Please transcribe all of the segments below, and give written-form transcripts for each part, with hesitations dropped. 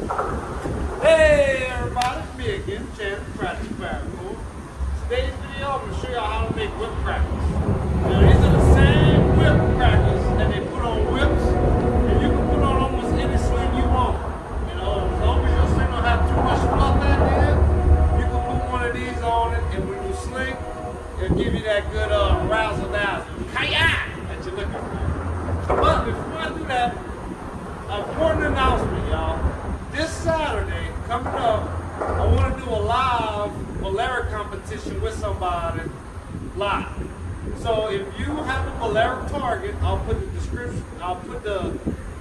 Hey everybody, it's me again, Chad from Paracord. Today's video, I'm going to show y'all how to make whip crackers. Now these are the same whip crackers that they put on whips, and you can put on almost any sling you want. You know, as long as your sling don't have too much fluff at the end, you can put one of these on it, and when you sling, it'll give you that good razzle dazzle, hi-ya, that you're looking for. But before I do that, important announcement, y'all. This Saturday, coming up, I want to do a live Paracord competition with somebody live. So if you have a Paracord target, I'll put the description, I'll put the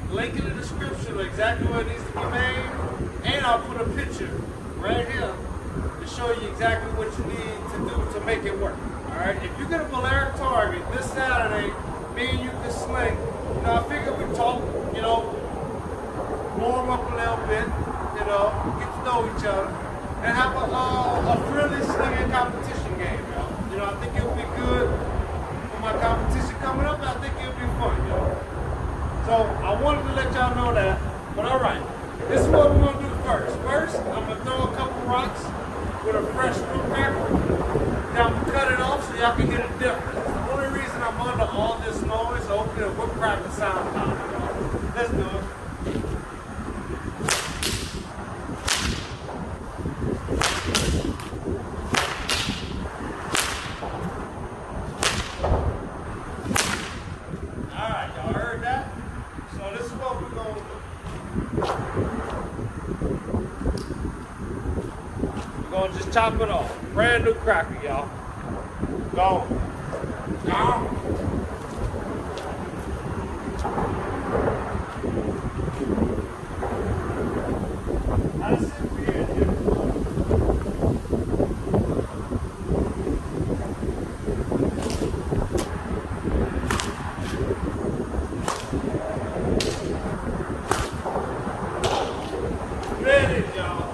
link in the description of exactly what it needs to be made, and I'll put a picture right here to show you exactly what you need to do to make it work. Alright, if you get a Paracord target this Saturday, me and you can sling. You know, I figure we talk, you know, warm up a little bit, you know, get to know each other, and have a friendly slinging competition game, y'all. You know, I think it'll be good for my competition coming up, and I think it'll be fun, y'all. So I wanted to let y'all know that, but all right, this is what we're gonna do first. First, I'm gonna throw a couple rocks with a fresh whipcracker. Now I'm gonna cut it off so y'all can hear the difference. The only reason I'm under all this noise is opening a whipcracker sound out, y'all. Let's do it. Just chop it off. Brand new cracker, y'all. Gone. Gone. That's it for you. There it is, y'all.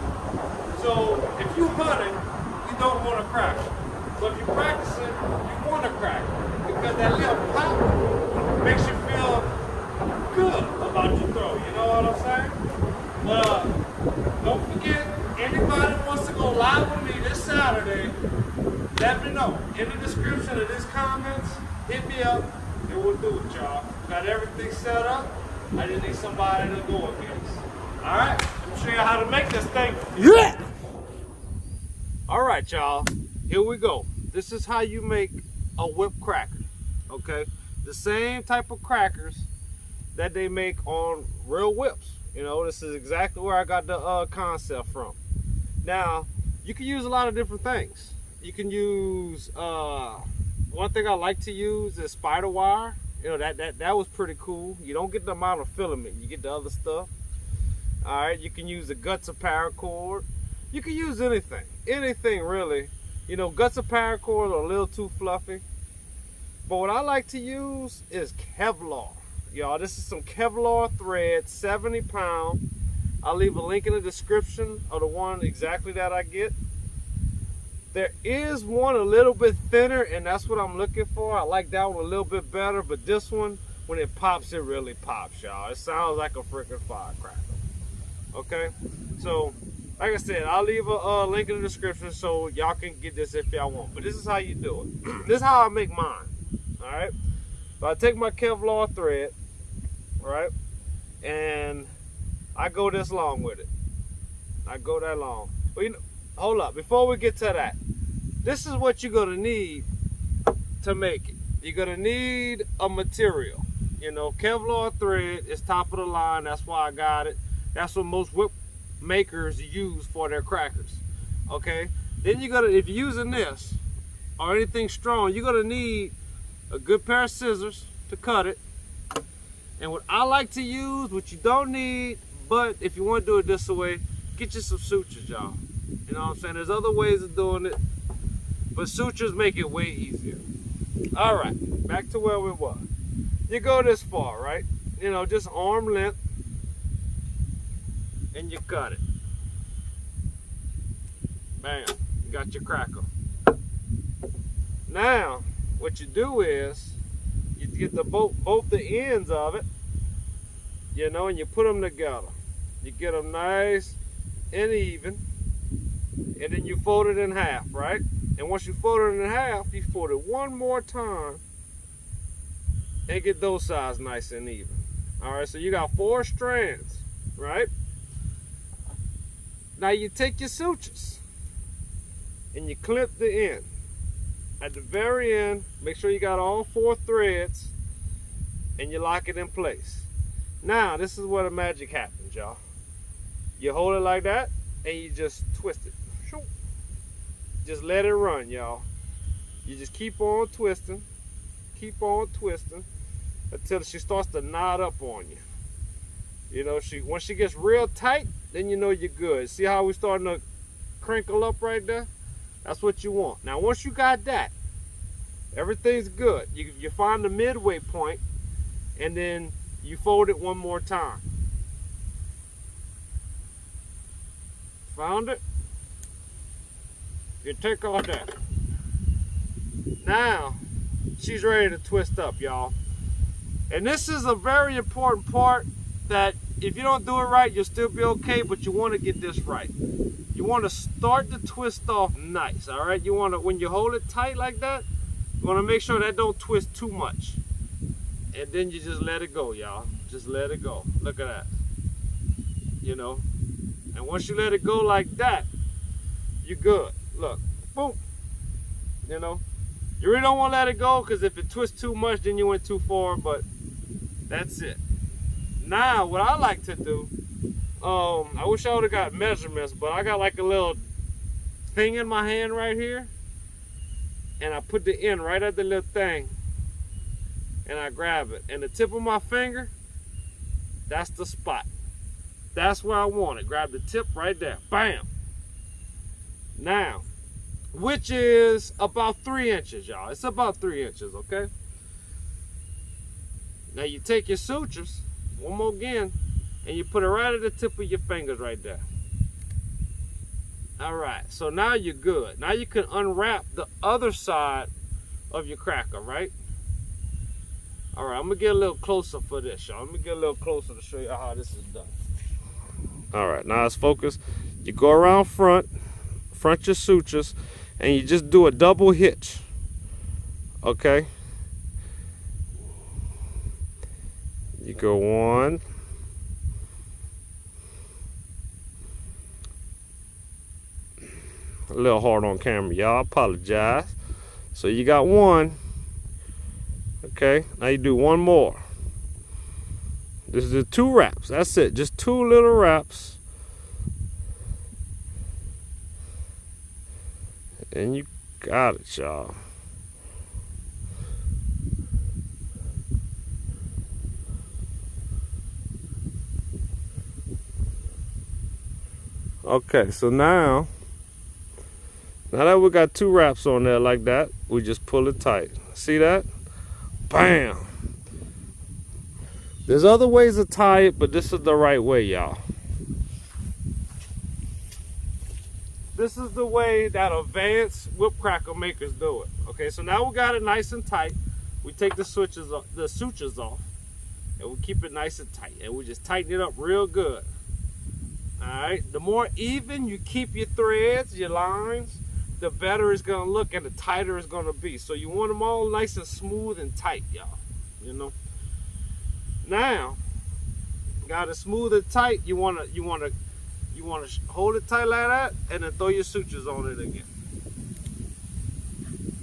So if you're hunting, you don't want a cracker. But if you're practicing, you want a cracker. Because that little pop makes you feel good about your throw. You know what I'm saying? But don't forget, anybody who wants to go live with me this Saturday, let me know. In the description of this comments, hit me up and we'll do it, y'all. Got everything set up. I just need somebody to go against. Alright? I'm show you how to make this thing. Yeah! Alright, y'all, here we go. This is how you make a whip cracker, okay? The same type of crackers that they make on real whips. You know, this is exactly where I got the concept from. Now, you can use a lot of different things. You can use, one thing I like to use is spider wire. You know, that was pretty cool. You don't get the amount of filament, you get the other stuff. Alright, you can use the guts of paracord. You can use anything really. You know, guts of paracord are a little too fluffy. But what I like to use is Kevlar. Y'all, this is some Kevlar thread, 70 pound. I'll leave a link in the description of the one exactly that I get. There is one a little bit thinner, and that's what I'm looking for. I like that one a little bit better, but this one, when it pops, it really pops, y'all. It sounds like a freaking firecracker. Okay, so like I said, I'll leave a link in the description so y'all can get this if y'all want. But this is how you do it. This is how I make mine. Alright, so I take my Kevlar thread, right, and I go this long with it. I go that long. But you know, hold up, before we get to that, this is what you're gonna need to make it. You're gonna need a material. You know, Kevlar thread is top of the line. That's why I got it. That's what most whip makers use for their crackers. Okay, then you're gonna, if you're using this or anything strong, you're gonna need a good pair of scissors to cut it. And what I like to use, what you don't need, but if you want to do it this way, get you some sutures, y'all. You know what I'm saying? There's other ways of doing it, but sutures make it way easier. All right, back to where we were. You go this far, right? You know, just arm length, and you cut it. Bam, you got your cracker. Now, what you do is, you get the both the ends of it, you know, and you put them together. You get them nice and even, and then you fold it in half, right? And once you fold it in half, you fold it one more time and get those sides nice and even. All right, so you got 4 strands, right? Now you take your sutures and you clip the end. At the very end, make sure you got all 4 threads and you lock it in place. Now, this is where the magic happens, y'all. You hold it like that and you just twist it. Just let it run, y'all. You just keep on twisting until she starts to knot up on you. You know, once she gets real tight, then you know you're good. See how we're starting to crinkle up right there? That's what you want. Now, once you got that, everything's good. You find the midway point, and then you fold it one more time. Found it? You take all that. Now, she's ready to twist up, y'all. And this is a very important part that if you don't do it right, you'll still be okay, but you want to get this right. You want to start the twist off nice, all right? You want to, when you hold it tight like that, you want to make sure that don't twist too much. And then you just let it go, y'all. Just let it go. Look at that. You know? And once you let it go like that, you're good. Look, boom. You know? You really don't want to let it go, because if it twists too much, then you went too far, but that's it. Now, what I like to do, I wish I would have got measurements, but I got like a little thing in my hand right here, and I put the end right at the little thing, and I grab it. And the tip of my finger, that's the spot. That's where I want it. Grab the tip right there. Bam! Now, which is about 3 inches, y'all. It's about 3 inches, okay? Now you take your sutures, one more again, and you put it right at the tip of your fingers right there. All right, so now you're good. Now you can unwrap the other side of your cracker, right? All right, I'm gonna get a little closer for this, y'all. Let me get a little closer to show you how this is done. All right, now it's focused. You go around front your sutures, and you just do a double hitch, okay? You go 1, a little hard on camera, y'all, I apologize. So you got 1, okay? Now you do 1 more. This is the 2 wraps, that's it, just 2 little wraps. And you got it, y'all. Okay, so now that we got 2 wraps on there like that, we just pull it tight. See that? Bam! There's other ways to tie it, but this is the right way, y'all. This is the way that advanced whipcracker makers do it. Okay, so now we got it nice and tight. We take the sutures off, and we keep it nice and tight, and we just tighten it up real good. All right, the more even you keep your threads, your lines, the better it's gonna look and the tighter it's gonna be. So you want them all nice and smooth and tight, y'all. You know. Now, got it smooth and tight. You wanna hold it tight like that, and then throw your sutures on it again.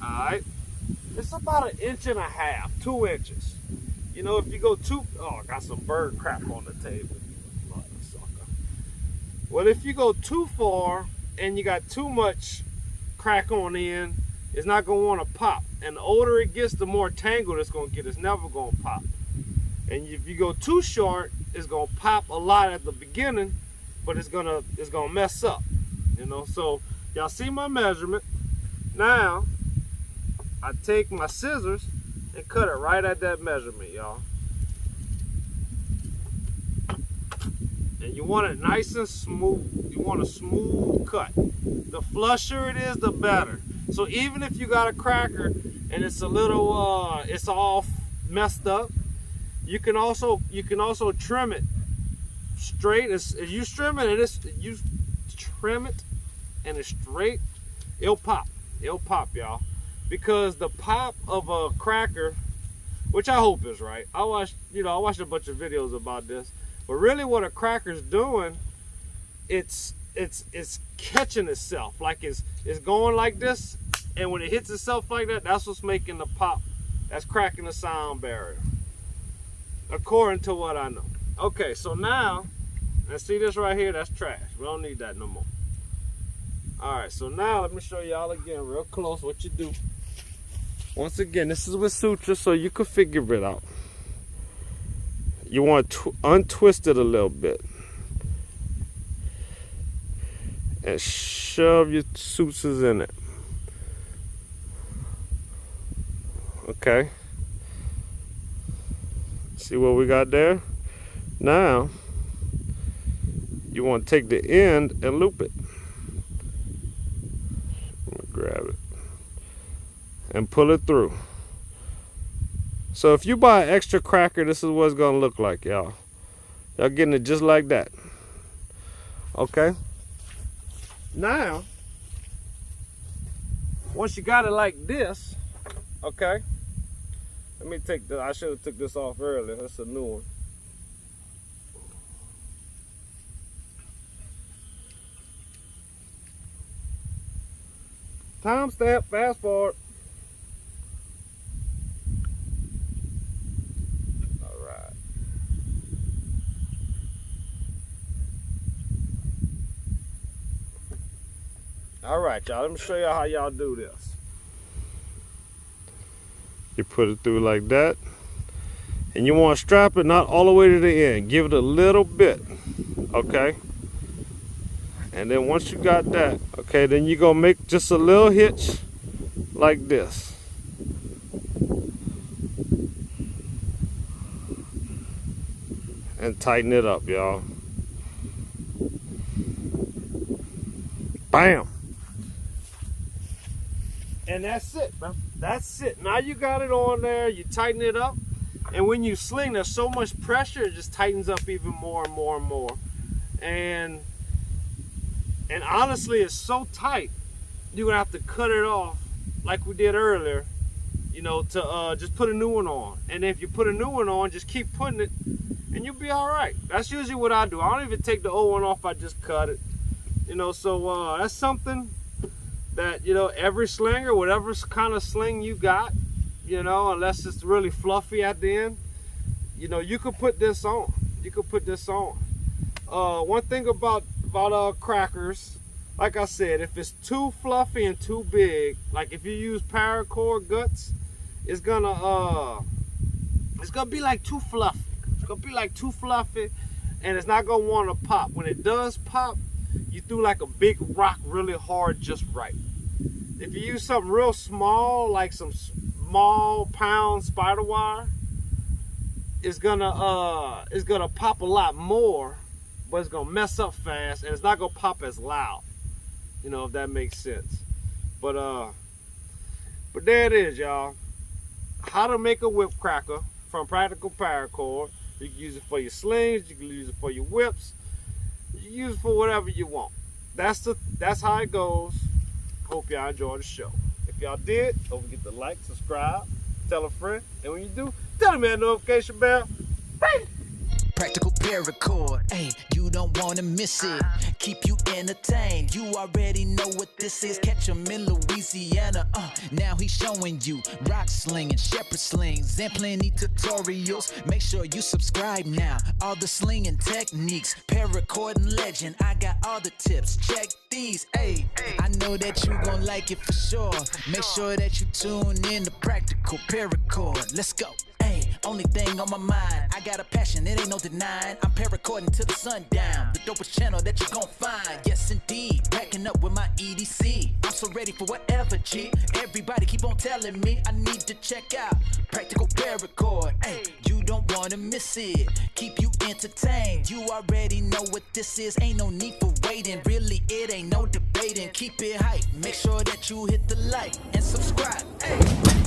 All right. It's about 1.5 inches, 2 inches. You know, if you go too, oh, I got some bird crap on the table. Well, if you go too far and you got too much crack on the end, it's not going to want to pop. And the older it gets, the more tangled it's going to get. It's never going to pop. And if you go too short, it's going to pop a lot at the beginning, but it's gonna mess up. You know, so y'all see my measurement. Now, I take my scissors and cut it right at that measurement, y'all. And you want it nice and smooth. You want a smooth cut. The flusher it is, the better. So even if you got a cracker and it's a little, it's all messed up, you can also trim it straight, if you trim it and you trim it and it's straight, it'll pop. It'll pop, y'all. Because the pop of a cracker, which I hope is right. I watched a bunch of videos about this. But really what a cracker's doing, it's catching itself. Like it's going like this, and when it hits itself like that, that's what's making the pop. That's cracking the sound barrier, according to what I know. Okay, so now, let's see this right here, that's trash. We don't need that no more. Alright, so now let me show y'all again real close what you do. Once again, this is with suture, so you can figure it out. You want to untwist it a little bit and shove your sutures in it. Okay. See what we got there? Now, you want to take the end and loop it. I'm gonna grab it and pull it through. So if you buy an extra cracker, this is what it's gonna look like, y'all. Y'all getting it just like that. Okay. Now, once you got it like this, okay. Let me take the, I should have took this off earlier. That's a new one. Timestamp, fast forward. All right. All right, y'all. Let me show y'all how y'all do this. You put it through like that, and you want to strap it not all the way to the end. Give it a little bit, okay? And then once you got that, okay, then you're gonna make just a little hitch like this. And tighten it up, y'all. Bam! And that's it, man. That's it. Now you got it on there, you tighten it up, and when you sling, there's so much pressure, it just tightens up even more and more and more. And honestly, it's so tight, you're gonna have to cut it off like we did earlier, you know, to just put a new one on. And if you put a new one on, just keep putting it, and you'll be all right. That's usually what I do. I don't even take the old one off, I just cut it. You know, so that's something that, you know, every slinger, whatever kind of sling you got, you know, unless it's really fluffy at the end, you know, you could put this on. You could put this on. One thing about crackers, like I said, if it's too fluffy and too big, like if you use Paracord guts, it's gonna be like too fluffy. It's gonna be like too fluffy, and it's not gonna want to pop. When it does pop, you threw like a big rock really hard just right. If you use something real small, like some small pound spider wire, it's gonna pop a lot more, but it's gonna mess up fast, and it's not gonna pop as loud. You know, if that makes sense. But there it is, y'all. How to make a whip cracker from Practical Paracord. You can use it for your slings, you can use it for your whips, you can use it for whatever you want. That's how it goes. Hope y'all enjoyed the show. If y'all did, don't forget to like, subscribe, tell a friend, and when you do, tell them that notification bell. Hey! Practical Paracord, hey, you don't wanna miss it. Keep you entertained, you already know what this is. Catch him in Louisiana, now he's showing you rock slinging, shepherd slings, and plenty tutorials. Make sure you subscribe now, all the slinging techniques. Paracord and legend, I got all the tips, check these, hey. I know that you gon' like it for sure. Make sure that you tune in to Practical Paracord, let's go. Hey, only thing on my mind, I got a passion, it ain't no denying. I'm paracording till the sundown, the dopest channel that you gon' find. Yes indeed, packing up with my EDC. I'm so ready for whatever, G. Everybody keep on telling me I need to check out Practical Paracord. Hey, you don't wanna miss it. Keep you entertained. You already know what this is. Ain't no need for waiting. Really, it ain't no debating. Keep it hype. Make sure that you hit the like and subscribe. Hey.